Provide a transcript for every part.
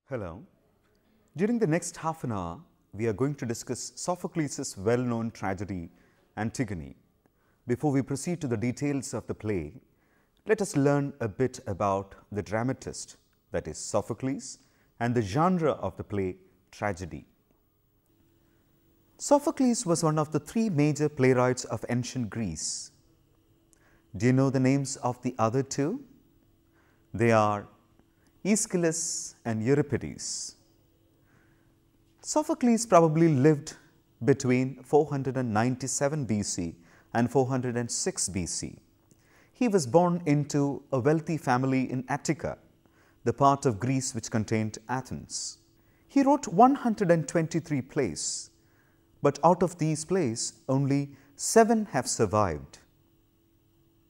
Hello. During the next half an hour, we are going to discuss Sophocles' well-known tragedy, Antigone. Before we proceed to the details of the play, let us learn a bit about the dramatist, that is Sophocles, and the genre of the play, tragedy. Sophocles was one of the three major playwrights of ancient Greece. Do you know the names of the other two? They are Aeschylus and Euripides. Sophocles probably lived between 497 BC and 406 BC. He was born into a wealthy family in Attica, the part of Greece which contained Athens. He wrote 123 plays, but out of these plays, only 7 have survived.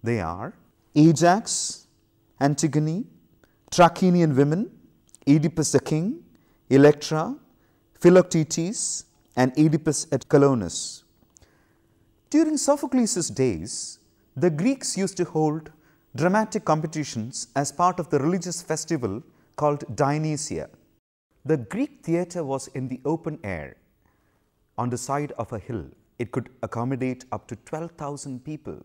They are Ajax, Antigone, Trachinian Women, Oedipus the King, Electra, Philoctetes, and Oedipus at Colonus. During Sophocles' days, the Greeks used to hold dramatic competitions as part of the religious festival called Dionysia. The Greek theatre was in the open air on the side of a hill. It could accommodate up to 12,000 people.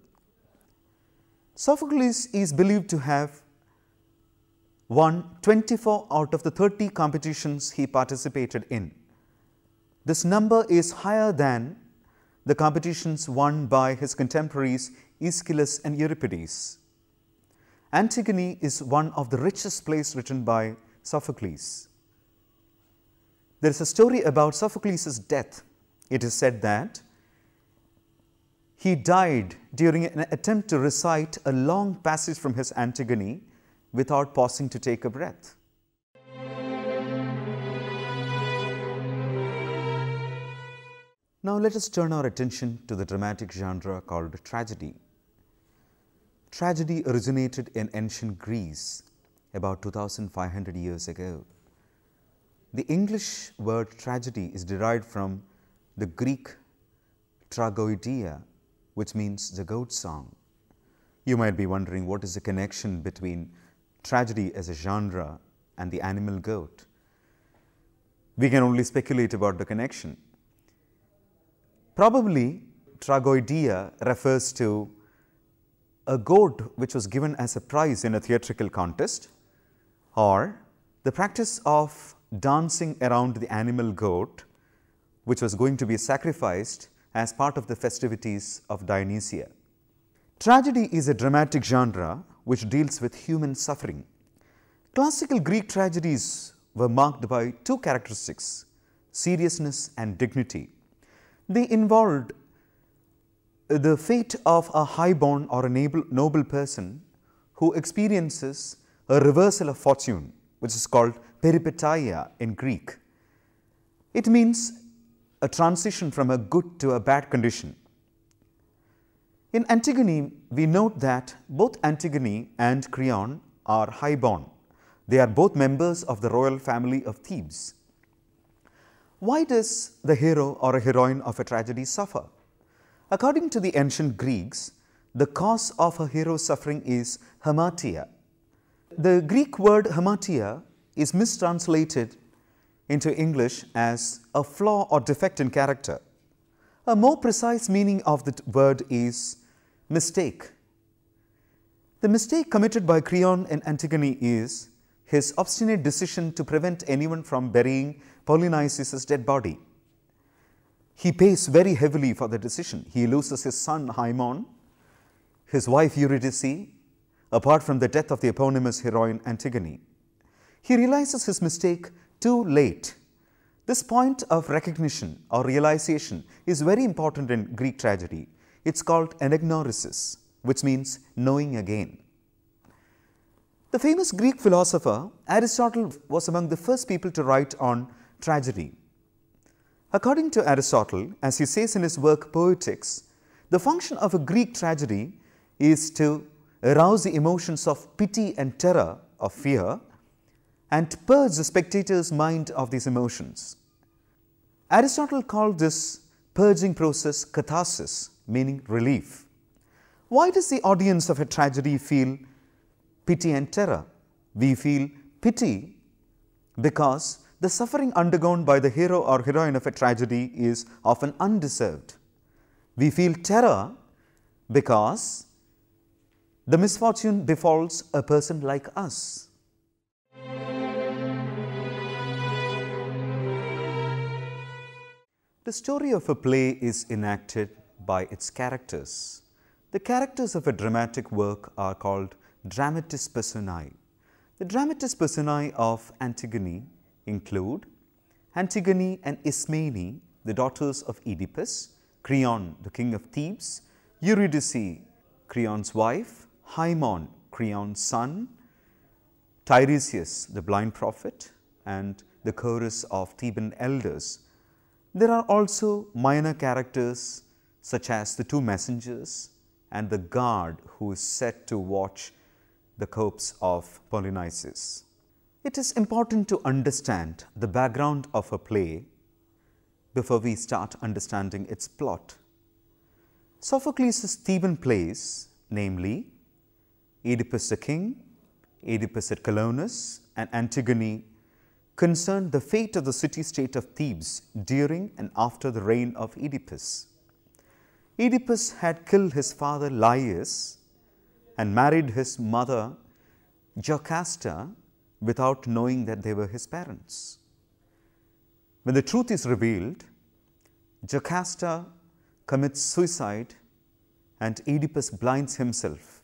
Sophocles is believed to have won 24 out of the 30 competitions he participated in. This number is higher than the competitions won by his contemporaries Aeschylus and Euripides. Antigone is one of the richest plays written by Sophocles. There is a story about Sophocles' death. It is said that he died during an attempt to recite a long passage from his Antigone without pausing to take a breath. Now let us turn our attention to the dramatic genre called tragedy. Tragedy originated in ancient Greece about 2,500 years ago. The English word tragedy is derived from the Greek tragoidia, which means the goat song. You might be wondering what is the connection between tragedy as a genre and the animal goat. We can only speculate about the connection. Probably tragoidia refers to a goat which was given as a prize in a theatrical contest, or the practice of dancing around the animal goat which was going to be sacrificed as part of the festivities of Dionysia. Tragedy is a dramatic genre which deals with human suffering. Classical Greek tragedies were marked by two characteristics, seriousness and dignity. They involved the fate of a highborn or a noble person who experiences a reversal of fortune, which is called peripeteia in Greek. It means a transition from a good to a bad condition. In Antigone, we note that both Antigone and Creon are highborn. They are both members of the royal family of Thebes. Why does the hero or a heroine of a tragedy suffer? According to the ancient Greeks, the cause of a hero's suffering is hamartia. The Greek word hamartia is mistranslated into English as a flaw or defect in character. A more precise meaning of the word is mistake. The mistake committed by Creon in Antigone is his obstinate decision to prevent anyone from burying Polynices' dead body. He pays very heavily for the decision. He loses his son Haemon, his wife Eurydice, apart from the death of the eponymous heroine Antigone. He realizes his mistake too late. This point of recognition or realization is very important in Greek tragedy. It's called anagnorisis, which means knowing again. The famous Greek philosopher Aristotle was among the first people to write on tragedy. According to Aristotle, as he says in his work Poetics, the function of a Greek tragedy is to arouse the emotions of pity and terror, of fear, and purge the spectator's mind of these emotions. Aristotle called this purging process catharsis, meaning relief. Why does the audience of a tragedy feel pity and terror? We feel pity because the suffering undergone by the hero or heroine of a tragedy is often undeserved. We feel terror because the misfortune befalls a person like us. The story of a play is enacted by its characters. The characters of a dramatic work are called dramatis personae. The dramatis personae of Antigone include Antigone and Ismene, the daughters of Oedipus, Creon, the king of Thebes, Eurydice, Creon's wife, Haemon, Creon's son, Tiresias, the blind prophet, and the chorus of Theban elders. There are also minor characters such as the two messengers and the guard who is set to watch the corpse of Polynices. It is important to understand the background of a play before we start understanding its plot. Sophocles' Theban plays, namely Oedipus the King, Oedipus at Colonus, and Antigone, concern the fate of the city-state of Thebes during and after the reign of Oedipus. Oedipus had killed his father Laius and married his mother Jocasta without knowing that they were his parents. When the truth is revealed, Jocasta commits suicide and Oedipus blinds himself.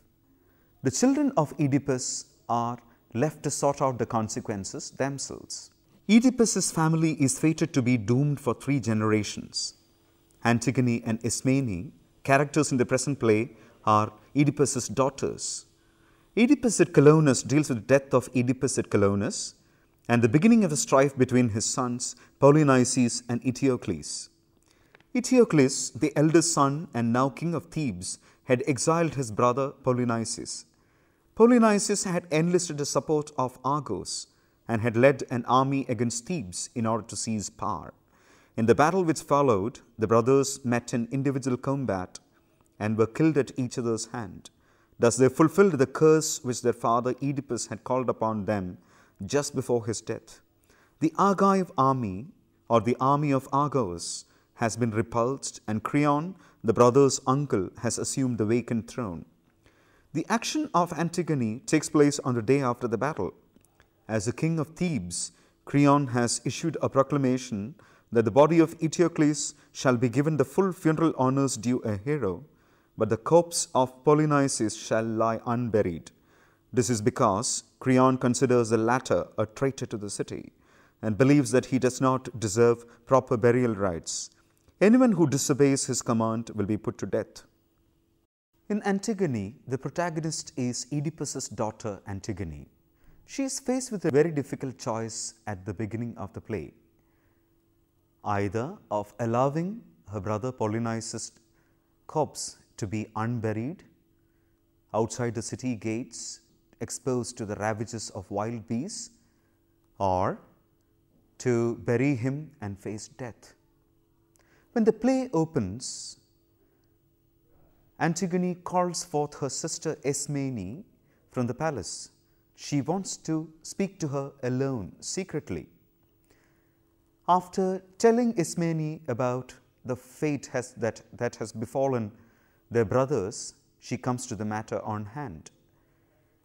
The children of Oedipus are left to sort out the consequences themselves. Oedipus's family is fated to be doomed for 3 generations. Antigone and Ismene, characters in the present play, are Oedipus's daughters. Oedipus at Colonus deals with the death of Oedipus at Colonus and the beginning of a strife between his sons Polynices and Eteocles. Eteocles, the eldest son and now king of Thebes, had exiled his brother Polynices. Polynices had enlisted the support of Argos and had led an army against Thebes in order to seize power. In the battle which followed, the brothers met in individual combat and were killed at each other's hand. Thus they fulfilled the curse which their father Oedipus had called upon them just before his death. The Argive army, or the army of Argos, has been repulsed, and Creon, the brother's uncle, has assumed the vacant throne. The action of Antigone takes place on the day after the battle. As the king of Thebes, Creon has issued a proclamation that the body of Eteocles shall be given the full funeral honors due a hero, but the corpse of Polynices shall lie unburied. This is because Creon considers the latter a traitor to the city and believes that he does not deserve proper burial rites. Anyone who disobeys his command will be put to death. In Antigone, the protagonist is Oedipus's daughter Antigone. She is faced with a very difficult choice at the beginning of the play, either of allowing her brother Polynices' corpse to be unburied outside the city gates, exposed to the ravages of wild beasts, or to bury him and face death. When the play opens, Antigone calls forth her sister Ismene from the palace. She wants to speak to her alone, secretly. After telling Ismene about the fate that has befallen their brothers, she comes to the matter on hand.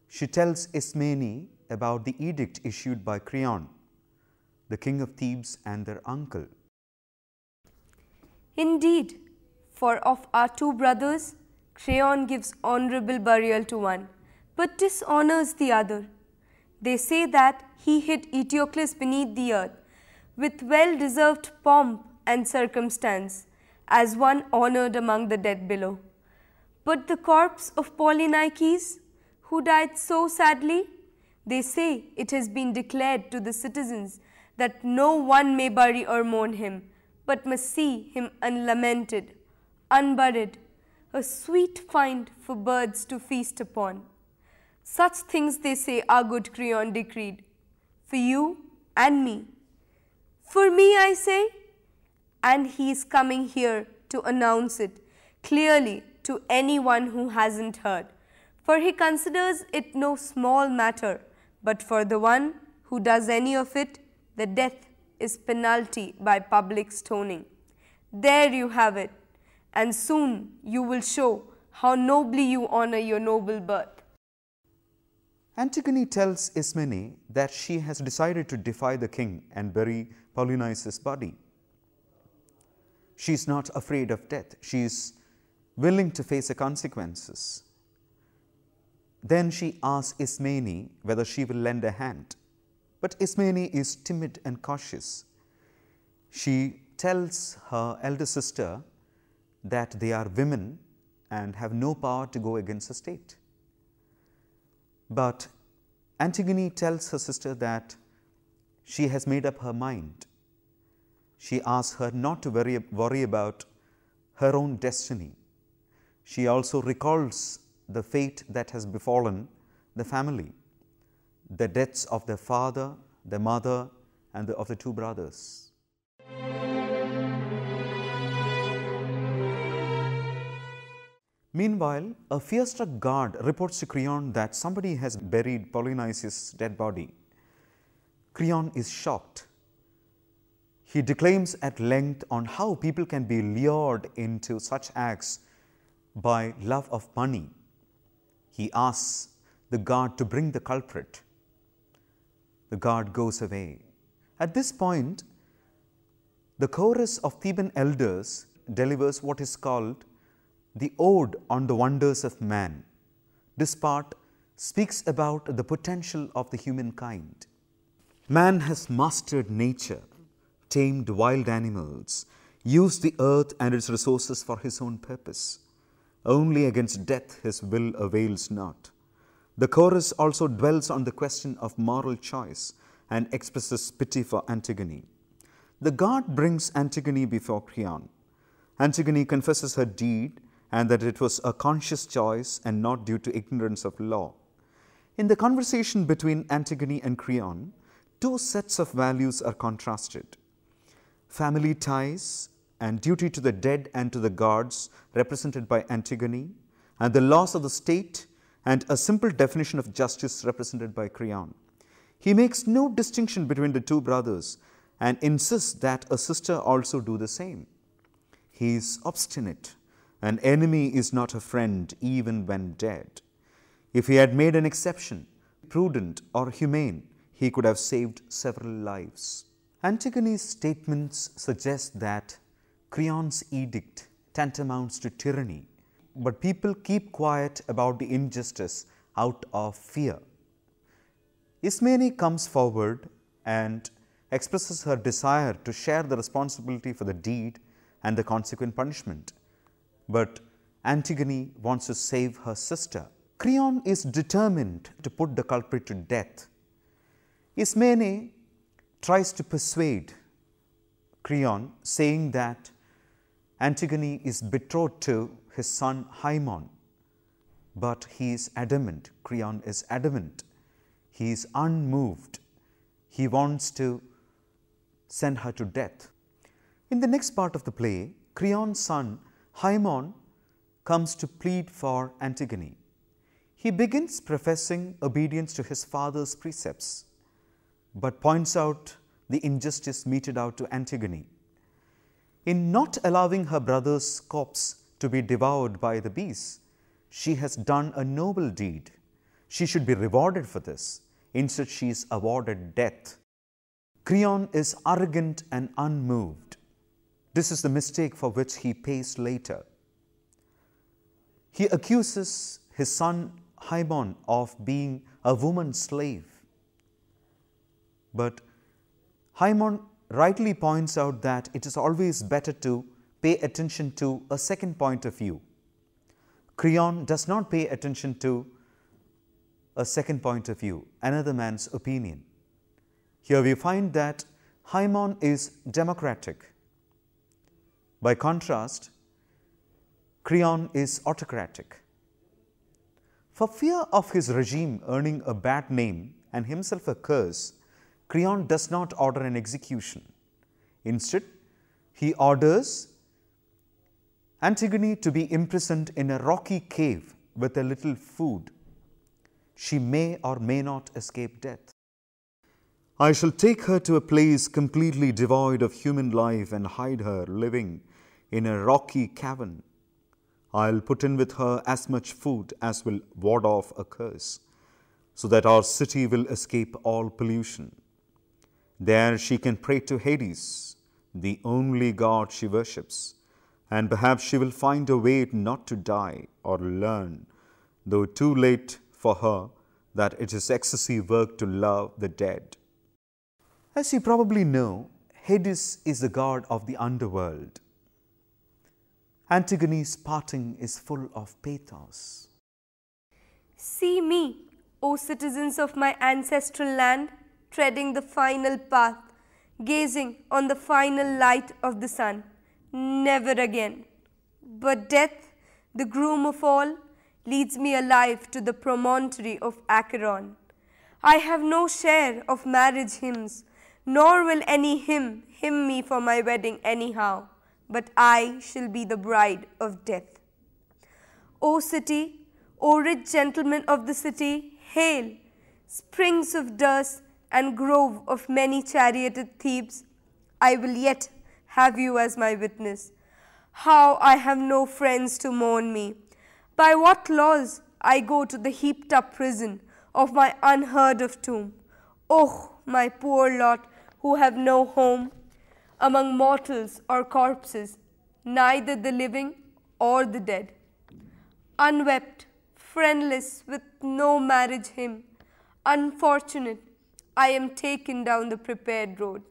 She tells Ismene about the edict issued by Creon, the king of Thebes, and their uncle. Indeed, for of our 2 brothers, Creon gives honorable burial to one, but dishonors the other. They say that he hid Eteocles beneath the earth with well-deserved pomp and circumstance, as one honored among the dead below. But the corpse of Polynices, who died so sadly, they say it has been declared to the citizens that no one may bury or mourn him, but must see him unlamented, unburied, a sweet find for birds to feast upon. Such things, they say, our good Creon decreed, for you and me. For me, I say, and he is coming here to announce it clearly to anyone who hasn't heard, for he considers it no small matter, but for the one who does any of it, the death is penalty by public stoning. There you have it, and soon you will show how nobly you honor your noble birth. Antigone tells Ismene that she has decided to defy the king and bury Polynices' body. She is not afraid of death. She is willing to face the consequences. Then she asks Ismene whether she will lend a hand. But Ismene is timid and cautious. She tells her elder sister that they are women and have no power to go against the state. But Antigone tells her sister that she has made up her mind. She asks her not to worry about her own destiny. She also recalls the fate that has befallen the family, the deaths of their father, their mother, and of the two brothers. Meanwhile, a fear-struck guard reports to Creon that somebody has buried Polynices' dead body. Creon is shocked. He declaims at length on how people can be lured into such acts by love of money. He asks the guard to bring the culprit. The guard goes away. At this point, the chorus of Theban elders delivers what is called the Ode on the Wonders of Man. This part speaks about the potential of the humankind. Man has mastered nature, tamed wild animals, used the earth and its resources for his own purpose. Only against death his will avails not. The chorus also dwells on the question of moral choice and expresses pity for Antigone. The guard brings Antigone before Creon. Antigone confesses her deed and that it was a conscious choice and not due to ignorance of law. In the conversation between Antigone and Creon, two sets of values are contrasted. Family ties and duty to the dead and to the gods represented by Antigone, and the laws of the state and a simple definition of justice represented by Creon. He makes no distinction between the two brothers and insists that a sister also do the same. He is obstinate. An enemy is not a friend even when dead. If he had made an exception, prudent or humane, he could have saved several lives. Antigone's statements suggest that Creon's edict tantamounts to tyranny, but people keep quiet about the injustice out of fear. Ismene comes forward and expresses her desire to share the responsibility for the deed and the consequent punishment. But Antigone wants to save her sister. Creon is determined to put the culprit to death. Ismene tries to persuade Creon, saying that Antigone is betrothed to his son Haemon, but he is adamant. Creon is adamant. He is unmoved. He wants to send her to death. In the next part of the play, Creon's son Haemon comes to plead for Antigone. He begins professing obedience to his father's precepts, but points out the injustice meted out to Antigone. In not allowing her brother's corpse to be devoured by the beasts, she has done a noble deed. She should be rewarded for this. Instead, she is awarded death. Creon is arrogant and unmoved. This is the mistake for which he pays later. He accuses his son Haemon of being a woman slave. But Haemon rightly points out that it is always better to pay attention to a second point of view. Creon does not pay attention to a second point of view, another man's opinion. Here we find that Haemon is democratic. By contrast, Creon is autocratic. For fear of his regime earning a bad name and himself a curse, Creon does not order an execution. Instead, he orders Antigone to be imprisoned in a rocky cave with a little food. She may or may not escape death. I shall take her to a place completely devoid of human life and hide her living in a rocky cavern. I'll put in with her as much food as will ward off a curse, so that our city will escape all pollution. There she can pray to Hades, the only god she worships, and perhaps she will find a way not to die or learn, though too late for her, that it is excessive work to love the dead. As you probably know, Hades is the god of the underworld. Antigone's parting is full of pathos. See me, O citizens of my ancestral land, treading the final path, gazing on the final light of the sun. Never again. But death, the groom of all, leads me alive to the promontory of Acheron. I have no share of marriage hymns, nor will any hymn me for my wedding anyhow, but I shall be the bride of death. O city, O rich gentlemen of the city, hail, springs of dust and grove of many charioted Thebes, I will yet have you as my witness. How I have no friends to mourn me. By what laws I go to the heaped up prison of my unheard of tomb. Oh, my poor lot who have no home among mortals or corpses, neither the living or the dead. Unwept, friendless, with no marriage hymn, unfortunate, I am taken down the prepared road.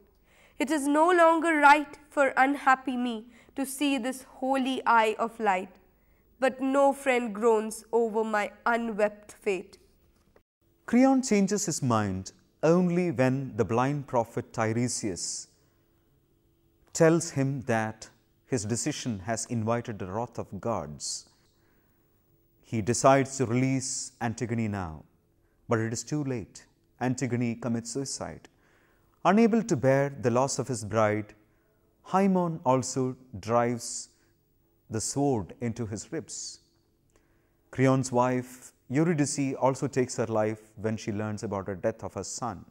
It is no longer right for unhappy me to see this holy eye of light, but no friend groans over my unwept fate. Creon changes his mind only when the blind prophet Tiresias tells him that his decision has invited the wrath of gods. He decides to release Antigone now, but it is too late. Antigone commits suicide. Unable to bear the loss of his bride, Haemon also drives the sword into his ribs. Creon's wife Eurydice also takes her life when she learns about the death of her son.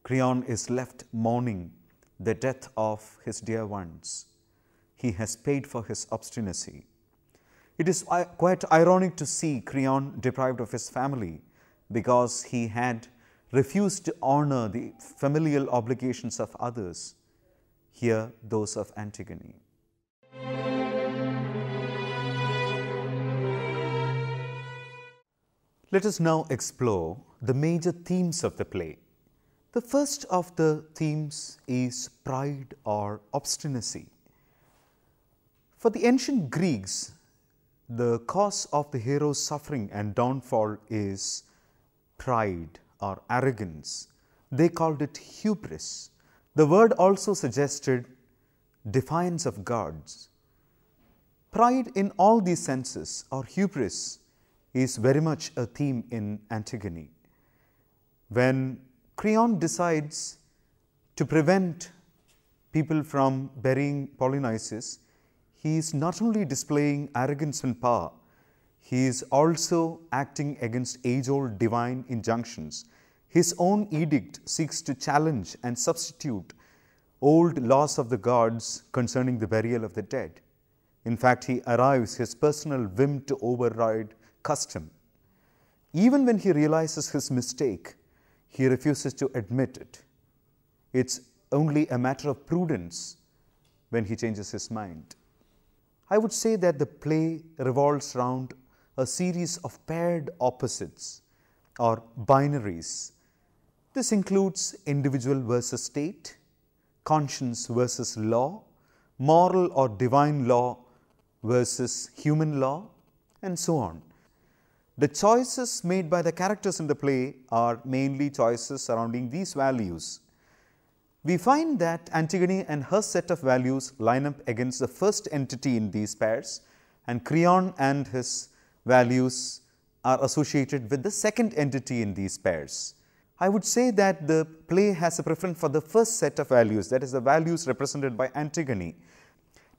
Creon is left mourning the death of his dear ones. He has paid for his obstinacy. It is quite ironic to see Creon deprived of his family because he had refused to honor the familial obligations of others, here those of Antigone. Let us now explore the major themes of the play. The first of the themes is pride or obstinacy. For the ancient Greeks, the cause of the hero's suffering and downfall is pride or arrogance. They called it hubris. The word also suggested defiance of gods. Pride in all these senses or hubris is very much a theme in Antigone. When Creon decides to prevent people from burying Polynices, he is not only displaying arrogance and power, he is also acting against age-old divine injunctions. His own edict seeks to challenge and substitute old laws of the gods concerning the burial of the dead. In fact, he arrives his personal whim to override custom. Even when he realizes his mistake, he refuses to admit it. It's only a matter of prudence when he changes his mind. I would say that the play revolves around a series of paired opposites or binaries. This includes individual versus state, conscience versus law, moral or divine law versus human law, and so on. The choices made by the characters in the play are mainly choices surrounding these values. We find that Antigone and her set of values line up against the first entity in these pairs, and Creon and his values are associated with the second entity in these pairs. I would say that the play has a preference for the first set of values, that is, the values represented by Antigone.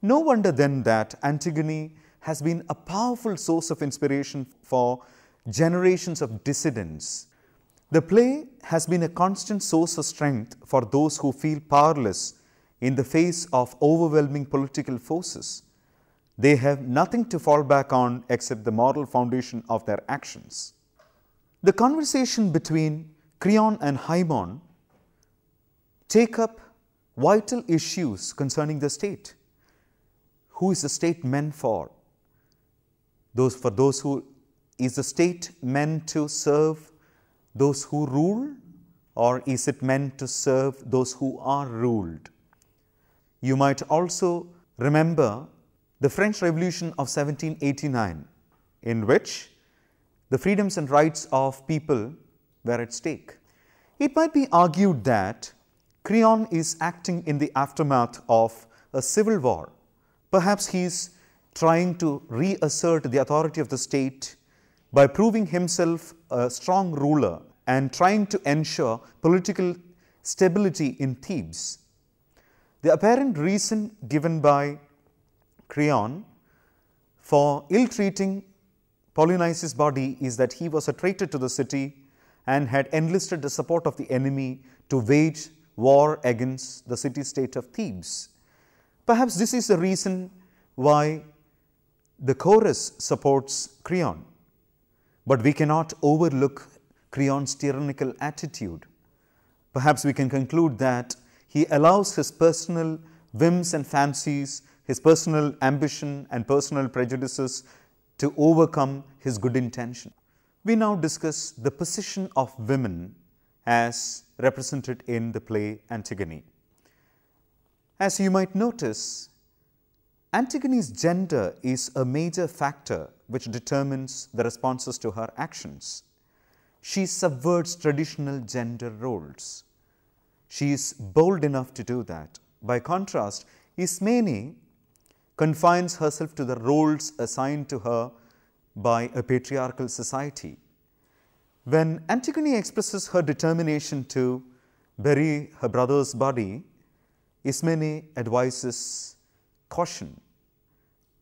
No wonder then that Antigone has been a powerful source of inspiration for generations of dissidents. The play has been a constant source of strength for those who feel powerless in the face of overwhelming political forces. They have nothing to fall back on except the moral foundation of their actions. The conversation between Creon and Haemon take up vital issues concerning the state. Who is the state meant for? For those who is the state meant to serve those who rule, or is it meant to serve those who are ruled? You might also remember the French Revolution of 1789, in which the freedoms and rights of people were at stake. It might be argued that Creon is acting in the aftermath of a civil war. Perhaps he is trying to reassert the authority of the state by proving himself a strong ruler and trying to ensure political stability in Thebes. The apparent reason given by Creon for ill-treating Polynices' body is that he was a traitor to the city and had enlisted the support of the enemy to wage war against the city-state of Thebes. Perhaps this is the reason why the chorus supports Creon. But we cannot overlook Creon's tyrannical attitude. Perhaps we can conclude that he allows his personal whims and fancies, his personal ambition and personal prejudices to overcome his good intention. We now discuss the position of women as represented in the play Antigone. As you might notice, Antigone's gender is a major factor which determines the responses to her actions. She subverts traditional gender roles. She is bold enough to do that. By contrast, Ismene confines herself to the roles assigned to her by a patriarchal society. When Antigone expresses her determination to bury her brother's body, Ismene advises caution.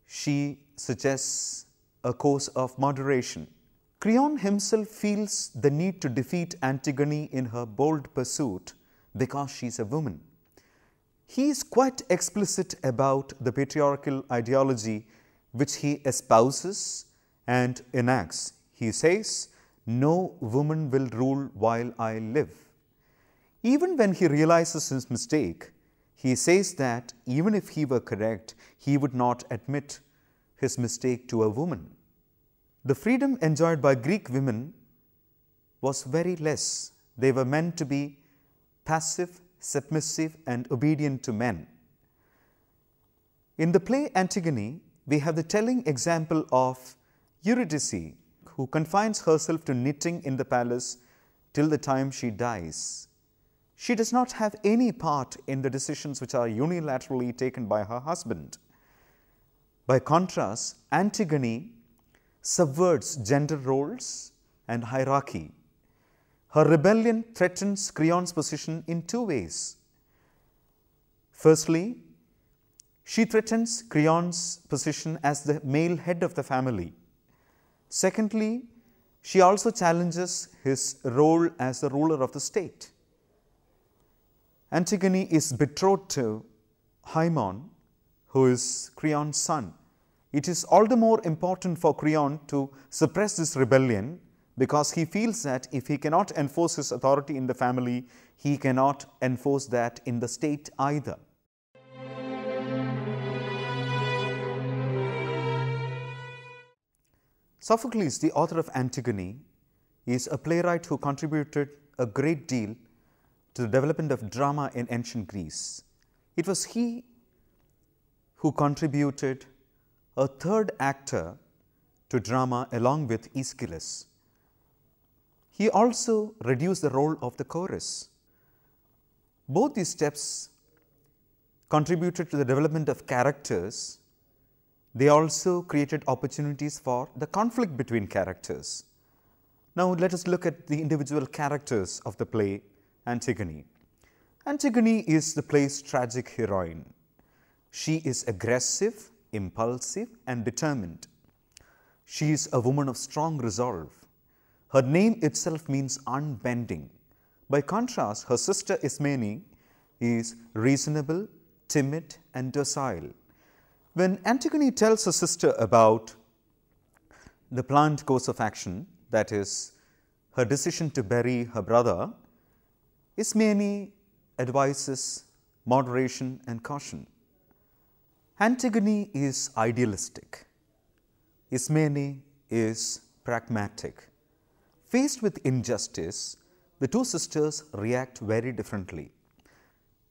She suggests a course of moderation. Creon himself feels the need to defeat Antigone in her bold pursuit because she is a woman. He is quite explicit about the patriarchal ideology which he espouses and enacts. He says, "No woman will rule while I live." Even when he realizes his mistake, he says that even if he were correct, he would not admit his mistake to a woman. The freedom enjoyed by Greek women was very less. They were meant to be passive, submissive, and obedient to men. In the play Antigone, we have the telling example of Eurydice, who confines herself to knitting in the palace till the time she dies. She does not have any part in the decisions which are unilaterally taken by her husband. By contrast, Antigone subverts gender roles and hierarchy. Her rebellion threatens Creon's position in two ways. Firstly, she threatens Creon's position as the male head of the family. Secondly, she also challenges his role as the ruler of the state. Antigone is betrothed to Haemon, who is Creon's son. It is all the more important for Creon to suppress this rebellion because he feels that if he cannot enforce his authority in the family, he cannot enforce that in the state either. Sophocles, the author of Antigone, is a playwright who contributed a great deal to the development of drama in ancient Greece. It was he who contributed a third actor to drama along with Aeschylus. He also reduced the role of the chorus. Both these steps contributed to the development of characters. They also created opportunities for the conflict between characters. Now let us look at the individual characters of the play Antigone. Antigone is the play's tragic heroine. She is aggressive, impulsive, and determined. She is a woman of strong resolve. Her name itself means unbending. By contrast, her sister Ismene is reasonable, timid, and docile. When Antigone tells her sister about the planned course of action, that is, her decision to bury her brother, Ismene advises moderation and caution. Antigone is idealistic. Ismene is pragmatic. Faced with injustice, the two sisters react very differently.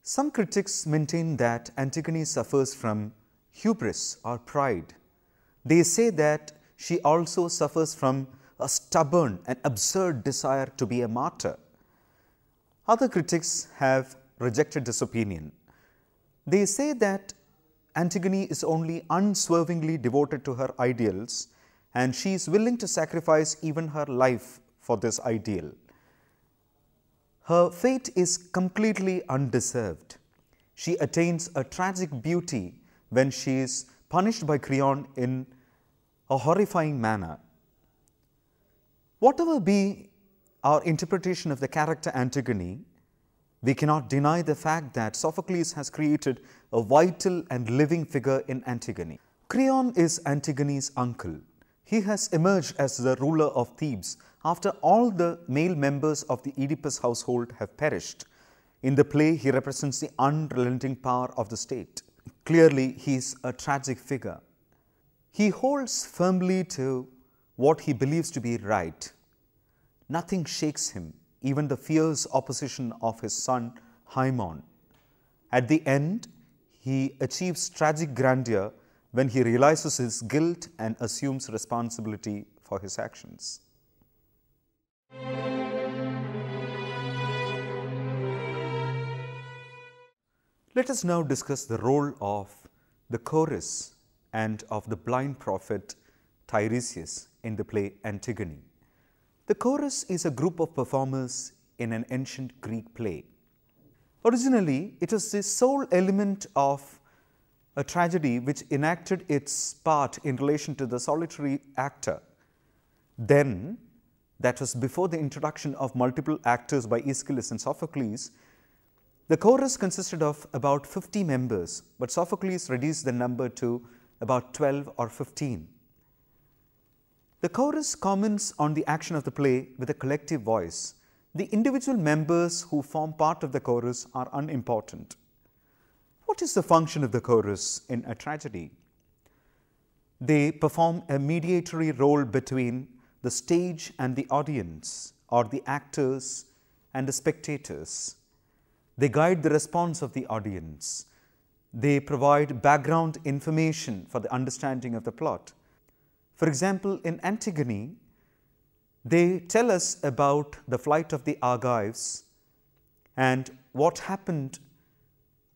Some critics maintain that Antigone suffers from hubris or pride. They say that she also suffers from a stubborn and absurd desire to be a martyr. Other critics have rejected this opinion. They say that Antigone is only unswervingly devoted to her ideals, and she is willing to sacrifice even her life for this ideal. Her fate is completely undeserved. She attains a tragic beauty when she is punished by Creon in a horrifying manner. Whatever be our interpretation of the character Antigone, we cannot deny the fact that Sophocles has created a vital and living figure in Antigone. Creon is Antigone's uncle. He has emerged as the ruler of Thebes after all the male members of the Oedipus household have perished. In the play, he represents the unrelenting power of the state. Clearly, he is a tragic figure. He holds firmly to what he believes to be right. Nothing shakes him, even the fierce opposition of his son Haemon. At the end, he achieves tragic grandeur when he realizes his guilt and assumes responsibility for his actions. Let us now discuss the role of the chorus and of the blind prophet Tiresias in the play Antigone. The chorus is a group of performers in an ancient Greek play. Originally, it was the sole element of a tragedy which enacted its part in relation to the solitary actor. Then, that was before the introduction of multiple actors by Aeschylus and Sophocles, the chorus consisted of about 50 members, but Sophocles reduced the number to about 12 or 15. The chorus comments on the action of the play with a collective voice. The individual members who form part of the chorus are unimportant. What is the function of the chorus in a tragedy? They perform a mediatory role between the stage and the audience, or the actors and the spectators. They guide the response of the audience. They provide background information for the understanding of the plot. For example, in Antigone, they tell us about the flight of the Argives and what happened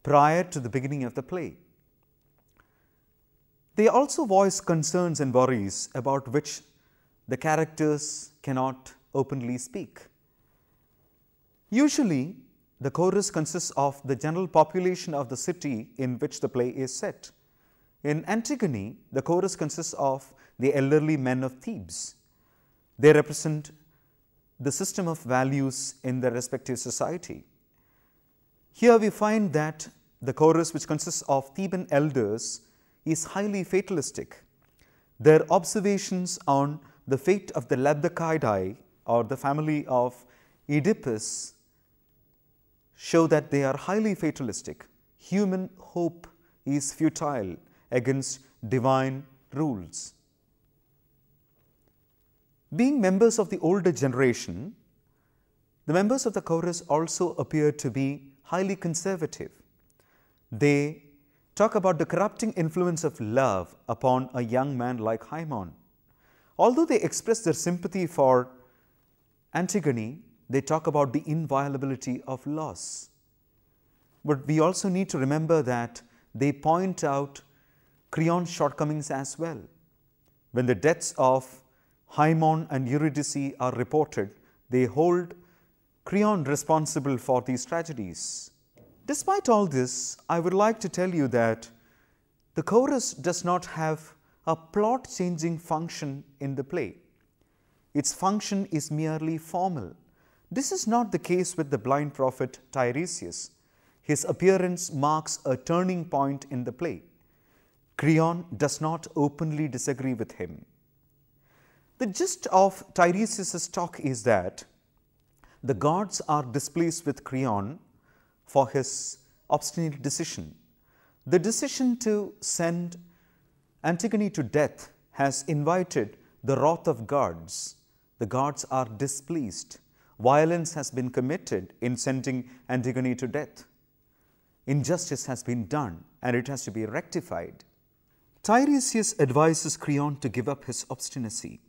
prior to the beginning of the play. They also voice concerns and worries about which the characters cannot openly speak. Usually, the chorus consists of the general population of the city in which the play is set. In Antigone, the chorus consists of the elderly men of Thebes. They represent the system of values in their respective society. Here we find that the chorus, which consists of Theban elders, is highly fatalistic. Their observations on the fate of the Labdacidae, or the family of Oedipus, show that they are highly fatalistic. Human hope is futile against divine rules. Being members of the older generation, the members of the chorus also appear to be highly conservative. They talk about the corrupting influence of love upon a young man like Haemon. Although they express their sympathy for Antigone, they talk about the inviolability of loss. But we also need to remember that they point out Creon's shortcomings as well. When the deaths of Haemon and Eurydice are reported, they hold Creon responsible for these tragedies. Despite all this, I would like to tell you that the chorus does not have a plot-changing function in the play. its function is merely formal. This is not the case with the blind prophet Tiresias. His appearance marks a turning point in the play. Creon does not openly disagree with him. The gist of Tiresias' talk is that the gods are displeased with Creon for his obstinate decision. The decision to send Antigone to death has invited the wrath of gods. The gods are displeased. Violence has been committed in sending Antigone to death. Injustice has been done and it has to be rectified. Tiresias advises Creon to give up his obstinacy.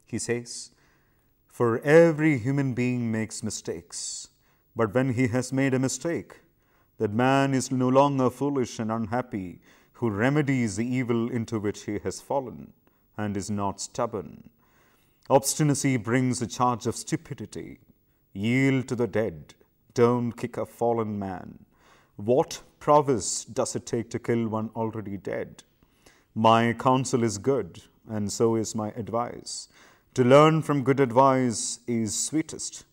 He says, "For every human being makes mistakes, but when he has made a mistake, that man is no longer foolish and unhappy who remedies the evil into which he has fallen and is not stubborn. Obstinacy brings a charge of stupidity. Yield to the dead. Don't kick a fallen man. What prowess does it take to kill one already dead? My counsel is good, and so is my advice. To learn from good advice is sweetest,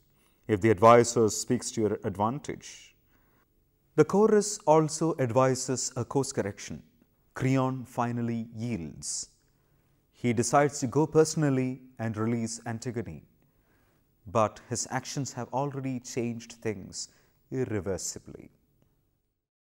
if the adviser speaks to your advantage." The chorus also advises a course correction. Creon finally yields. He decides to go personally and release Antigone. But his actions have already changed things irreversibly.